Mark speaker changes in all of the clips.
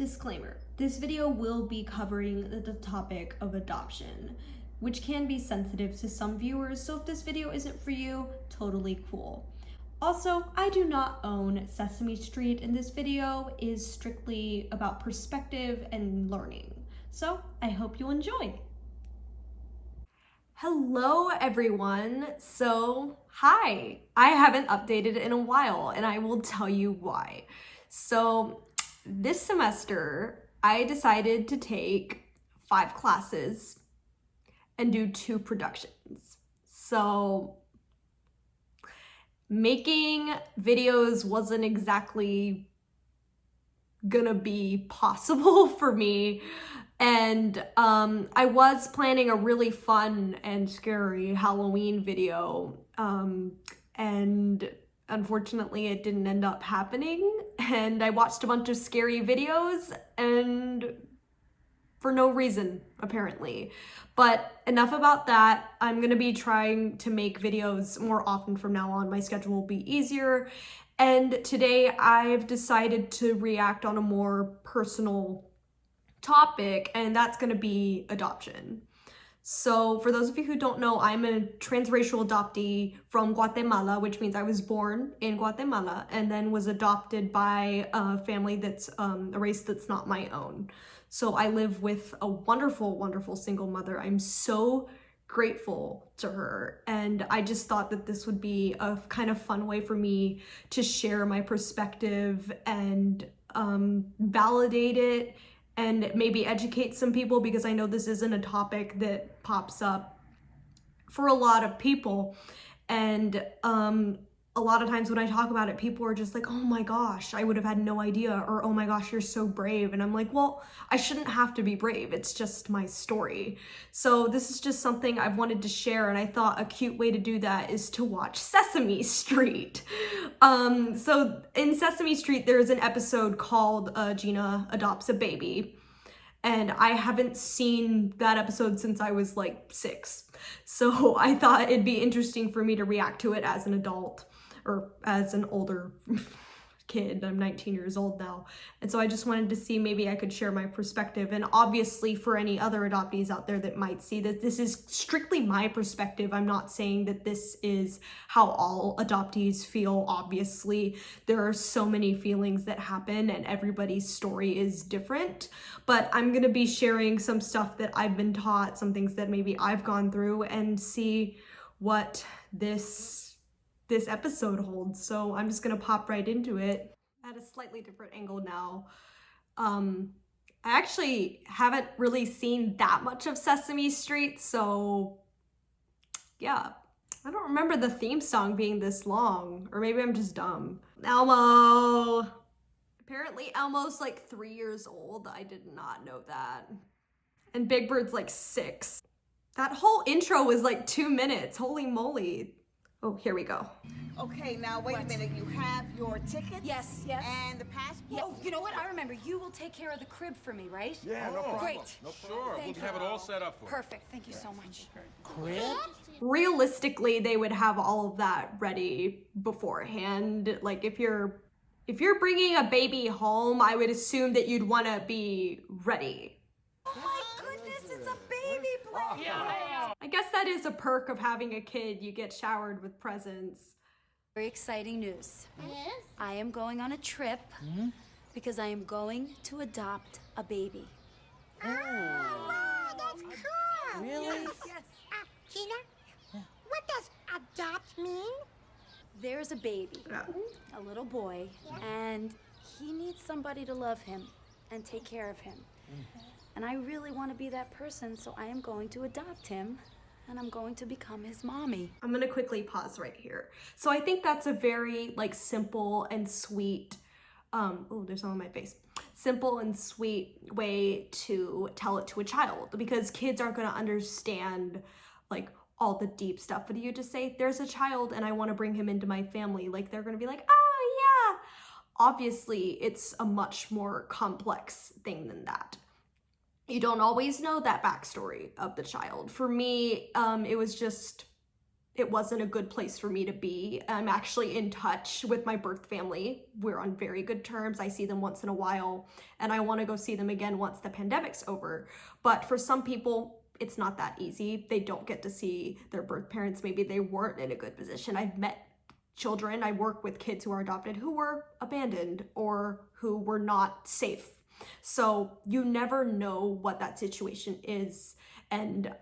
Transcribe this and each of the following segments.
Speaker 1: Disclaimer, this video will be covering the topic of adoption, which can be sensitive to some viewers, so if this video isn't for you, totally cool. Also, I do not own Sesame Street, and this video is strictly about perspective and learning. So I hope you enjoy. Hello everyone. So, hi. I haven't updated in a while, and I will tell you why. So, this semester, I decided to take 5 classes and do 2 productions. So, making videos wasn't exactly gonna be possible for me. And I was planning a really fun and scary Halloween video, and unfortunately it didn't end up happening, and I watched a bunch of scary videos and for no reason, apparently. But enough about that. I'm gonna be trying to make videos more often from now on. My schedule will be easier. And today I've decided to react on a more personal topic, and that's gonna be adoption. So for those of you who don't know, I'm a transracial adoptee from Guatemala, which means I was born in Guatemala and then was adopted by a family that's a race that's not my own. So I live with a wonderful, wonderful single mother. I'm so grateful to her, and I just thought that this would be a kind of fun way for me to share my perspective and validate it and maybe educate some people, because I know this isn't a topic that pops up for a lot of people. And a lot of times when I talk about it, people are just like, oh my gosh, I would have had no idea, or oh my gosh, you're so brave. And I'm like, well, I shouldn't have to be brave. It's just my story. So this is just something I've wanted to share, and I thought a cute way to do that is to watch Sesame Street. So in Sesame Street, there's an episode called Gina Adopts a Baby. And I haven't seen that episode since I was like 6. So I thought it'd be interesting for me to react to it as an adult, or as an older kid. I'm 19 years old now. And so I just wanted to see maybe I could share my perspective. And obviously for any other adoptees out there that might see that this is strictly my perspective. I'm not saying that this is how all adoptees feel. Obviously, there are so many feelings that happen and everybody's story is different. But I'm gonna be sharing some stuff that I've been taught, some things that maybe I've gone through, and see what this episode holds. So I'm just gonna pop right into it at a slightly different angle now. I actually haven't really seen that much of Sesame Street, so yeah. I don't remember the theme song being this long, or maybe I'm just dumb. Elmo! Apparently Elmo's like 3 years old. I did not know that. And Big Bird's like 6. That whole intro was like 2 minutes. Holy moly. Oh, here we go.
Speaker 2: Okay, now wait a minute. You have your tickets?
Speaker 3: Yes.
Speaker 2: And the passport?
Speaker 3: Yeah. Oh, you know what? I remember. You will take care of the crib for me, right?
Speaker 4: Yeah, no problem.
Speaker 3: Great.
Speaker 4: No sure,
Speaker 3: Thank
Speaker 4: we'll have it all set up for you.
Speaker 3: Perfect. Thank you so much.
Speaker 4: Crib?
Speaker 1: Realistically, they would have all of that ready beforehand. Like if you're bringing a baby home, I would assume that you'd want to be ready.
Speaker 3: Oh my goodness, it's a baby plane.
Speaker 4: Yeah.
Speaker 1: I guess that is a perk of having a kid. You get showered with presents.
Speaker 3: Very exciting news.
Speaker 5: Yes?
Speaker 3: I am going on a trip because I am going to adopt a baby.
Speaker 5: Oh, wow, that's cool.
Speaker 4: Really?
Speaker 3: Yes.
Speaker 5: Gina, what does adopt mean?
Speaker 3: There's a baby,
Speaker 1: Yeah.
Speaker 3: a little boy, and he needs somebody to love him and take care of him. And I really want to be that person, so I am going to adopt him, and I'm going to become his mommy.
Speaker 1: I'm gonna quickly pause right here. So I think that's a very like simple and sweet, oh, there's some on my face. Simple and sweet way to tell it to a child, because kids aren't gonna understand like all the deep stuff. But you just say, there's a child and I wanna bring him into my family. Like they're gonna be like, oh yeah. Obviously, it's a much more complex thing than that. You don't always know that backstory of the child. For me, it was just it wasn't a good place for me to be. I'm actually in touch with my birth family. We're on very good terms. I see them once in a while, and I want to go see them again once the pandemic's over. But for some people, it's not that easy. They don't get to see their birth parents. Maybe they weren't in a good position. I've met children, I work with kids who are adopted who were abandoned or who were not safe. So you never know what that situation is. And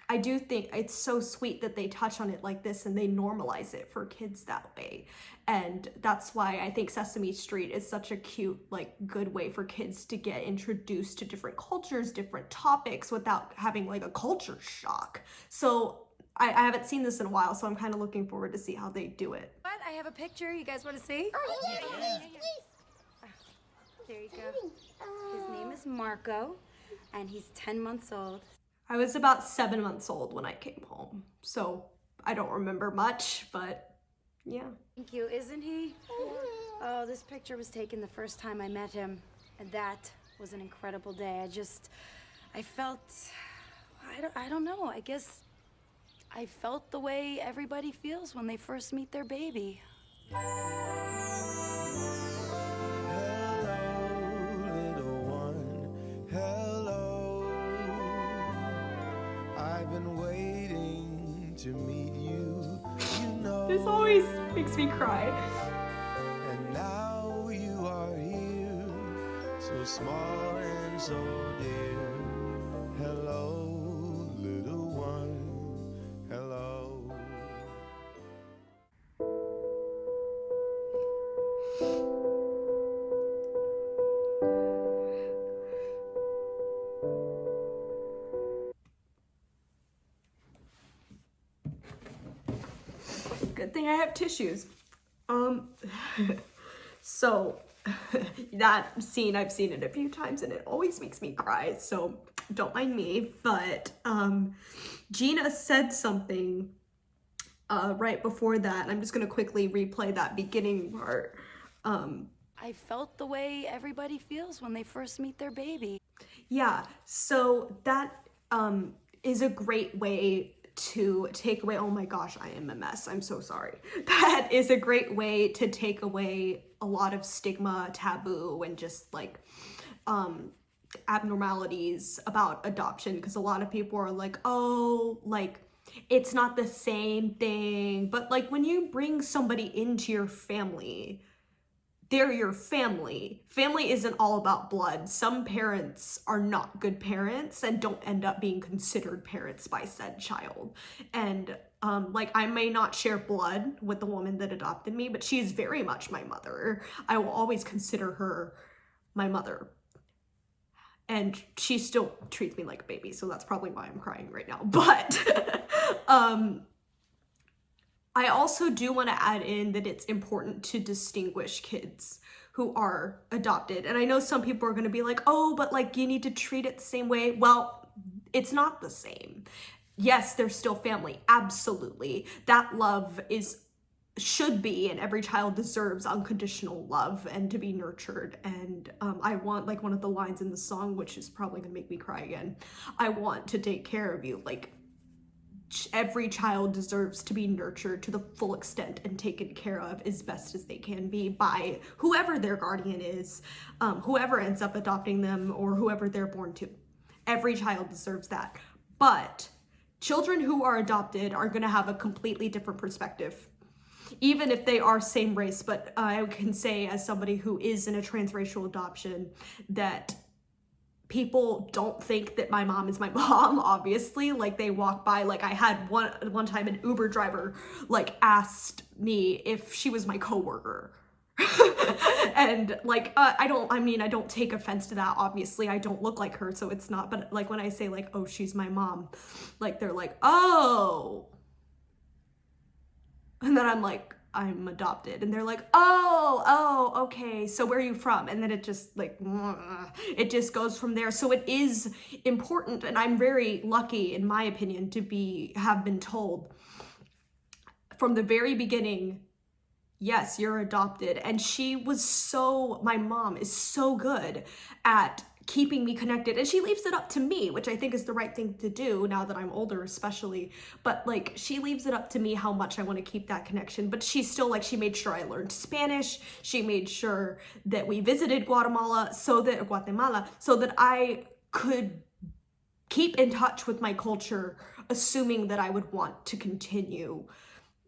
Speaker 1: I do think it's so sweet that they touch on it like this and they normalize it for kids that way. And that's why I think Sesame Street is such a cute, like, good way for kids to get introduced to different cultures, different topics without having like a culture shock. So I haven't seen this in a while, so I'm kind of looking forward to see how they do it.
Speaker 3: What? I have a picture. You guys want to see?
Speaker 5: Oh, yes, please.
Speaker 3: There you go. His name is Marco, and he's 10 months old.
Speaker 1: I was about 7 months old when I came home, so I don't remember much, but yeah.
Speaker 3: Thank you. Isn't he? Oh, this picture was taken the first time I met him, and that was an incredible day. I felt, I don't know, I guess I felt the way everybody feels when they first meet their baby.
Speaker 6: I've been waiting to meet you, you know.
Speaker 1: This always makes me cry.
Speaker 6: And now you are here, so small and so dear. Hello, little one, hello.
Speaker 1: Good thing I have tissues. So that scene, I've seen it a few times and it always makes me cry, so don't mind me. But Gina said something right before that. I'm just gonna quickly replay that beginning part.
Speaker 3: I felt the way everybody feels when they first meet their baby.
Speaker 1: Yeah, so that is a great way to take away, oh my gosh, I am a mess, I'm so sorry. That is a great way to take away a lot of stigma, taboo, and just like abnormalities about adoption, because a lot of people are like, oh, like, it's not the same thing. But like, when you bring somebody into your family, they're your family. Family isn't all about blood. Some parents are not good parents and don't end up being considered parents by said child. And like, I may not share blood with the woman that adopted me, but she is very much my mother. I will always consider her my mother. And she still treats me like a baby, so that's probably why I'm crying right now. But I also do want to add in that it's important to distinguish kids who are adopted. And I know some people are going to be like, oh, but like, you need to treat it the same way. Well, it's not the same. Yes, they're still family. Absolutely. That love should be, and every child deserves unconditional love and to be nurtured. And I want, like, one of the lines in the song, which is probably going to make me cry again, I want to take care of you. Like, every child deserves to be nurtured to the full extent and taken care of as best as they can be by whoever their guardian is, whoever ends up adopting them, or whoever they're born to. Every child deserves that. But children who are adopted are going to have a completely different perspective, even if they are same race. But I can say, as somebody who is in a transracial adoption, that people don't think that my mom is my mom, obviously. Like, they walk by, like, I had one time an Uber driver, like, asked me if she was my coworker. And, like, I don't take offense to that, obviously. I don't look like her, so it's not. But, like, when I say, like, oh, she's my mom, like, they're like, oh. And then I'm like, I'm adopted. And they're like, oh, okay, so where are you from? And then it just, like, it just goes from there. So it is important, and I'm very lucky, in my opinion, to have been told from the very beginning, yes, you're adopted. And my mom is so good at keeping me connected, and she leaves it up to me, which I think is the right thing to do now that I'm older especially, but like she leaves it up to me how much I want to keep that connection. But she's still like, she made sure I learned Spanish, she made sure that we visited Guatemala so that I could keep in touch with my culture, assuming that I would want to continue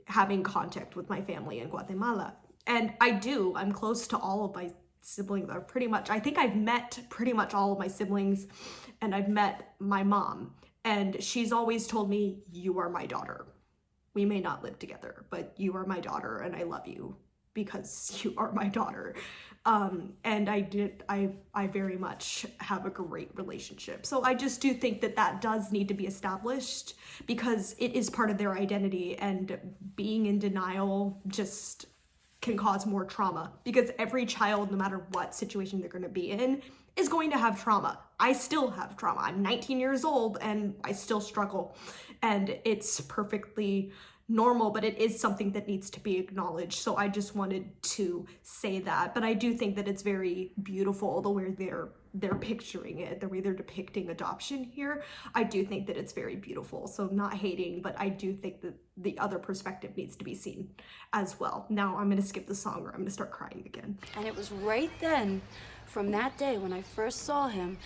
Speaker 1: having contact with my family in Guatemala. And I'm close to all of my siblings. I think I've met pretty much all of my siblings, and I've met my mom, and she's always told me, you are my daughter. We may not live together, but you are my daughter, and I love you because you are my daughter. And I very much have a great relationship. So I just do think that does need to be established, because it is part of their identity, and being in denial just can cause more trauma, because every child, no matter what situation they're going to be in, is going to have trauma. I still have trauma. I'm 19 years old and I still struggle, and it's perfectly normal, but it is something that needs to be acknowledged. So I just wanted to say that. But I do think that it's very beautiful the way they're picturing it, the way they're depicting adoption here. I do think that it's very beautiful. So not hating, but I do think that the other perspective needs to be seen as well. Now I'm gonna skip the song or I'm gonna start crying again.
Speaker 3: And it was right then, from that day when I first saw him,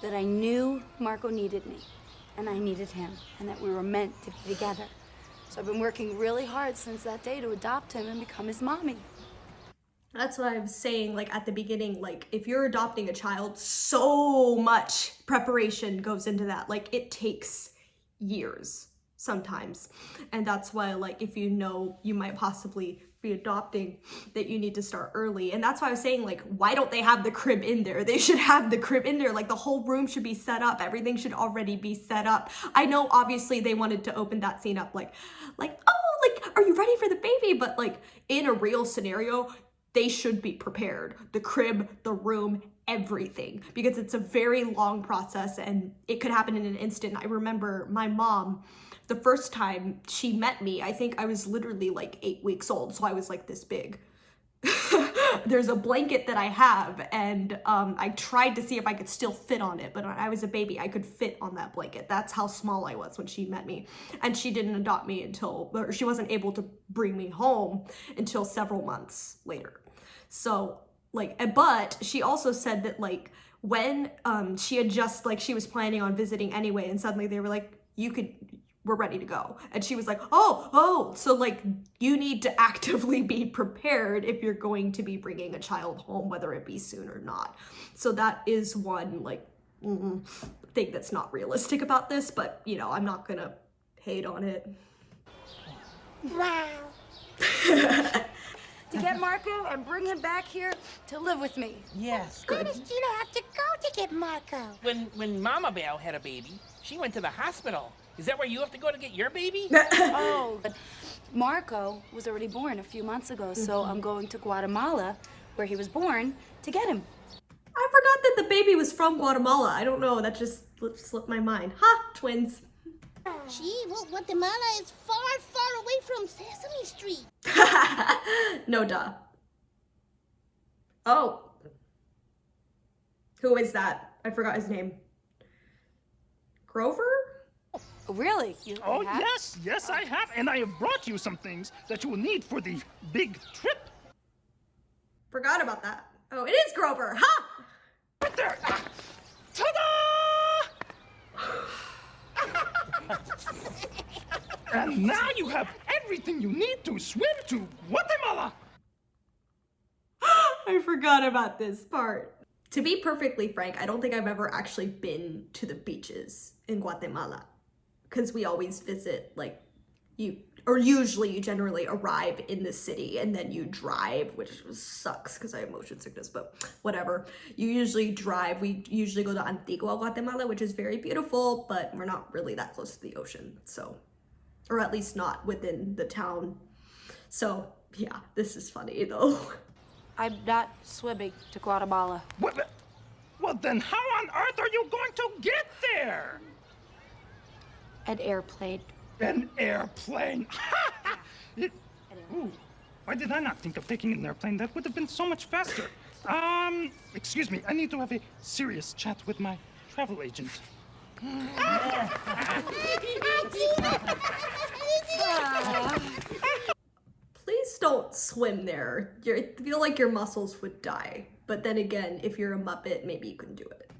Speaker 3: that I knew Marco needed me, and I needed him, and that we were meant to be together. So I've been working really hard since that day to adopt him and become his mommy.
Speaker 1: That's what I was saying, like at the beginning, like if you're adopting a child, so much preparation goes into that. Like it takes years sometimes. And that's why, like, if you know you might possibly be adopting, that you need to start early. And that's why I was saying, like, why don't they have the crib in there? They should have the crib in there. Like the whole room should be set up. Everything should already be set up. I know obviously they wanted to open that scene up like, oh, like, are you ready for the baby? But like in a real scenario, they should be prepared. The crib, the room, everything, because it's a very long process and it could happen in an instant. I remember my mom, the first time she met me, I think I was literally like 8 weeks old. So I was like this big. There's a blanket that I have, and I tried to see if I could still fit on it, but I was a baby. I could fit on that blanket. That's how small I was when she met me. And she didn't adopt me or she wasn't able to bring me home until several months later. So like, but she also said that like when she had just, like, she was planning on visiting anyway, and suddenly they were like, we're ready to go. And she was like, oh, so like you need to actively be prepared if you're going to be bringing a child home, whether it be soon or not. So that is one like thing that's not realistic about this, but you know, I'm not gonna hate on it.
Speaker 5: Wow.
Speaker 3: To get Marco and bring him back here to live with me.
Speaker 7: Yes.
Speaker 5: Where does Gina have to go to get Marco?
Speaker 7: When Mama Bear had a baby, she went to the hospital. Is that where you have to go to get your baby?
Speaker 3: Oh, but Marco was already born a few months ago, so I'm going to Guatemala, where he was born, to get him.
Speaker 1: I forgot that the baby was from Guatemala. I don't know, that just slipped my mind. Ha, twins.
Speaker 5: Gee, well, Guatemala is far, far away from Sesame Street.
Speaker 1: No duh. Oh. Who is that? I forgot his name. Grover?
Speaker 3: Oh, really?
Speaker 8: Oh, yes, I have. And I have brought you some things that you will need for the big trip.
Speaker 1: Forgot about that. Oh, it is Grover. Ha!
Speaker 8: Right there. Ta-da! And now you have everything you need to swim to Guatemala.
Speaker 1: I forgot about this part. To be perfectly frank, I don't think I've ever actually been to the beaches in Guatemala, because we always visit, like, usually you generally arrive in the city and then you drive, which sucks because I have motion sickness, but whatever. You usually drive. We usually go to Antigua, Guatemala, which is very beautiful, but we're not really that close to the ocean, so, or at least not within the town. So yeah, this is funny though.
Speaker 3: I'm not swimming to Guatemala.
Speaker 8: Well, then how on earth are you going to get there?
Speaker 3: An airplane.
Speaker 8: An airplane. Ooh, why did I not think of taking an airplane? That would have been so much faster. Excuse me, I need to have a serious chat with my travel agent.
Speaker 1: Please don't swim there. I feel like your muscles would die. But then again, if you're a Muppet, maybe you can do it.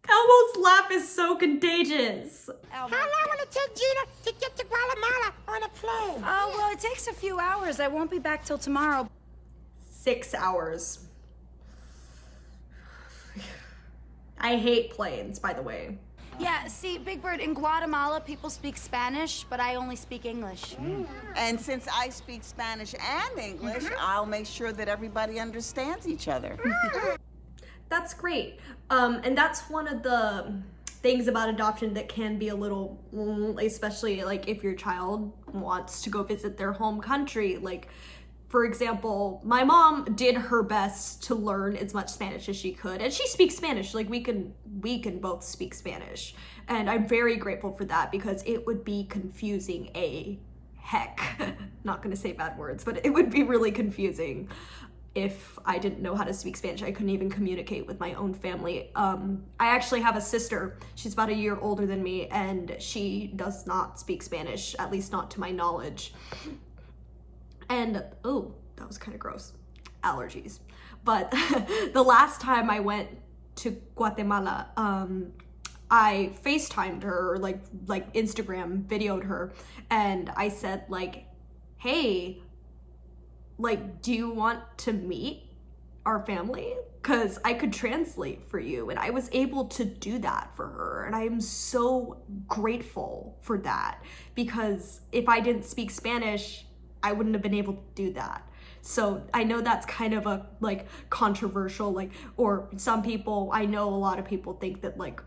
Speaker 1: Elmo's laugh is so contagious.
Speaker 5: How long will it take Gina to get to Guatemala on a plane?
Speaker 3: Oh, well, it takes a few hours. I won't be back till tomorrow.
Speaker 1: 6 hours. I hate planes, by the way.
Speaker 3: Yeah, see, Big Bird, in Guatemala, people speak Spanish, but I only speak English.
Speaker 2: And since I speak Spanish and English, I'll make sure that everybody understands each other.
Speaker 1: That's great. And that's one of the things about adoption that can be a little, especially like if your child wants to go visit their home country. Like, for example, my mom did her best to learn as much Spanish as she could, and she speaks Spanish. Like we can both speak Spanish, and I'm very grateful for that because it would be confusing a heck. Not gonna say bad words, but it would be really confusing if I didn't know how to speak Spanish. I couldn't even communicate with my own family. I actually have a sister. She's about a year older than me, and she does not speak Spanish, at least not to my knowledge. And, oh, that was kind of gross. Allergies. But the last time I went to Guatemala, I FaceTimed her, like Instagram videoed her, and I said like, hey, like, do you want to meet our family? Because I could translate for you, and I was able to do that for her, and I am so grateful for that, because if I didn't speak Spanish, I wouldn't have been able to do that. So I know that's kind of a like controversial, like, or some people, I know a lot of people think that like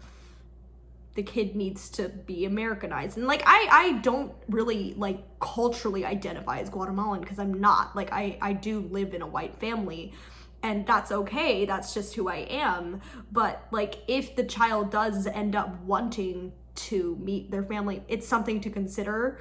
Speaker 1: the kid needs to be Americanized, and like I don't really like culturally identify as Guatemalan because I'm not. Like I do live in a white family, and that's okay, that's just who I am. But like if the child does end up wanting to meet their family, it's something to consider.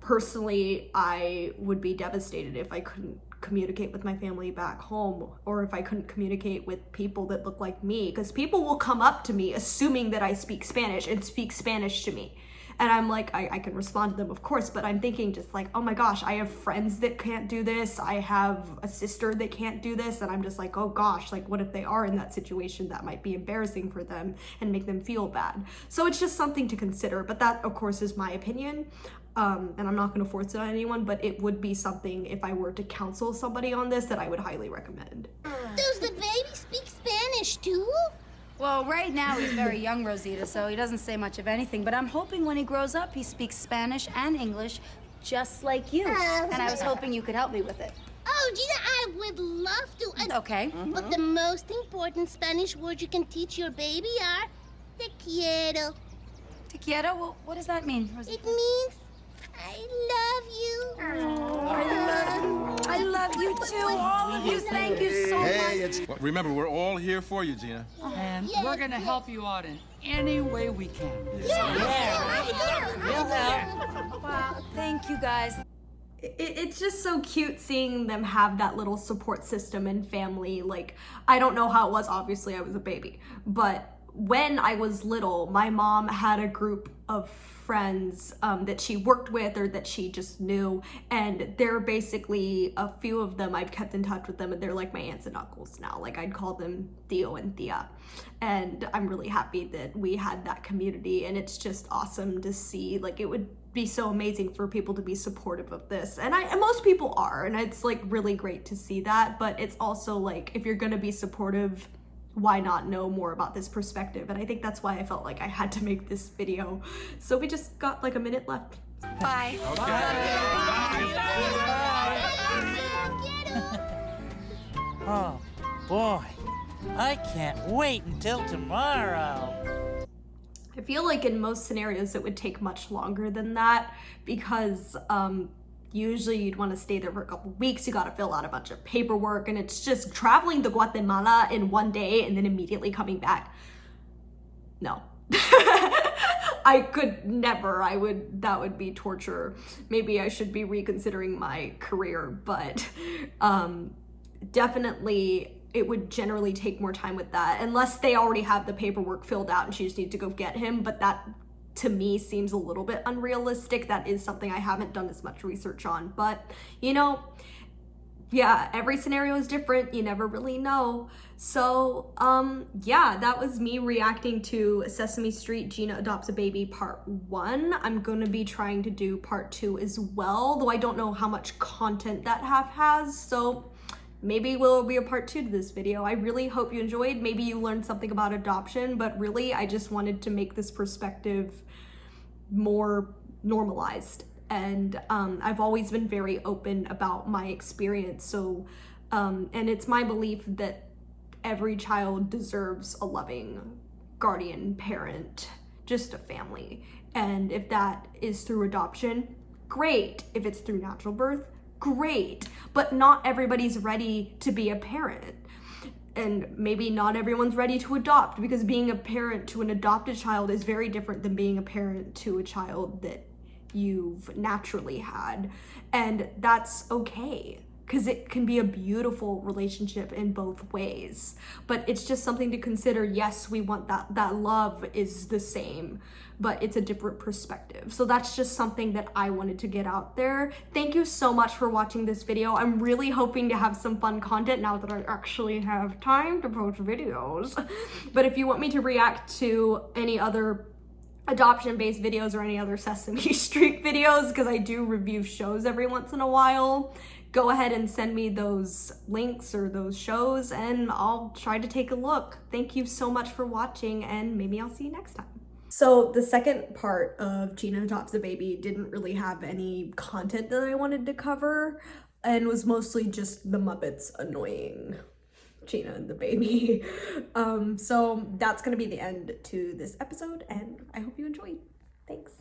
Speaker 1: Personally, I would be devastated if I couldn't communicate with my family back home, or if I couldn't communicate with people that look like me, because people will come up to me assuming that I speak Spanish and speak Spanish to me. And I'm like, I can respond to them, of course, but I'm thinking just like, oh my gosh, I have friends that can't do this. I have a sister that can't do this. And I'm just like, oh gosh, like what if they are in that situation? That might be embarrassing for them and make them feel bad. So it's just something to consider. But that, of course, is my opinion. And I'm not going to force it on anyone, but it would be something, if I were to counsel somebody on this, that I would highly recommend.
Speaker 5: Does the baby speak Spanish too?
Speaker 3: Well, right now he's very young, Rosita, so he doesn't say much of anything. But I'm hoping when he grows up, he speaks Spanish and English, just like you. And I was hoping you could help me with it.
Speaker 5: Oh, Gina, I would love to.
Speaker 3: Okay.
Speaker 5: But the most important Spanish words you can teach your baby are te quiero.
Speaker 3: Te quiero? Well, what does that mean, Rosita?
Speaker 5: It means I love you.
Speaker 3: I love you too, all of you. Thank you so much.
Speaker 4: Well, remember, we're all here for you, Gina.
Speaker 9: And we're gonna help you out in any way we can.
Speaker 3: Wow, thank you guys.
Speaker 1: It's just so cute seeing them have that little support system and family. Like, I don't know how it was, obviously I was a baby, but when I was little, my mom had a group of friends that she worked with or that she just knew, and they're basically, a few of them I've kept in touch with them, and they're like my aunts and uncles now. Like I'd call them Theo and Thea, and I'm really happy that we had that community, and it's just awesome to see. Like it would be so amazing for people to be supportive of this, and most people are, and it's like really great to see that. But it's also like, if you're gonna be supportive, why not know more about this perspective? And I think that's why I felt like I had to make this video. So we just got like a minute left.
Speaker 3: Bye.
Speaker 10: Oh boy, I can't wait until tomorrow.
Speaker 1: I feel like in most scenarios it would take much longer than that, because usually you'd want to stay there for a couple weeks. You got to fill out a bunch of paperwork, and it's just traveling to Guatemala in one day and then immediately coming back. No. I could never. That would be torture. Maybe I should be reconsidering my career, but definitely it would generally take more time with that, unless they already have the paperwork filled out and she just needs to go get him. But that, to me, seems a little bit unrealistic. That is something I haven't done as much research on, but you know, yeah, every scenario is different. You never really know. So, yeah, that was me reacting to Sesame Street Gina Adopts a Baby Part 1. I'm gonna be trying to do Part 2 as well, though I don't know how much content that half has, so maybe will be a Part 2 to this video. I really hope you enjoyed. Maybe you learned something about adoption, but really, I just wanted to make this perspective more normalized. And I've always been very open about my experience. So, and it's my belief that every child deserves a loving guardian, parent, just a family. And if that is through adoption, great. If it's through natural birth, great. But not everybody's ready to be a parent. And maybe not everyone's ready to adopt, because being a parent to an adopted child is very different than being a parent to a child that you've naturally had. And that's okay, because it can be a beautiful relationship in both ways. But it's just something to consider. Yes, we want that love is the same, but it's a different perspective. So that's just something that I wanted to get out there. Thank you so much for watching this video. I'm really hoping to have some fun content now that I actually have time to post videos. But if you want me to react to any other adoption-based videos or any other Sesame Street videos, because I do review shows every once in a while, go ahead and send me those links or those shows and I'll try to take a look. Thank you so much for watching, and maybe I'll see you next time. So the second part of Gina Adopts a Baby didn't really have any content that I wanted to cover, and was mostly just the Muppets annoying Gina and the baby. So that's gonna be the end to this episode, and I hope you enjoyed. Thanks.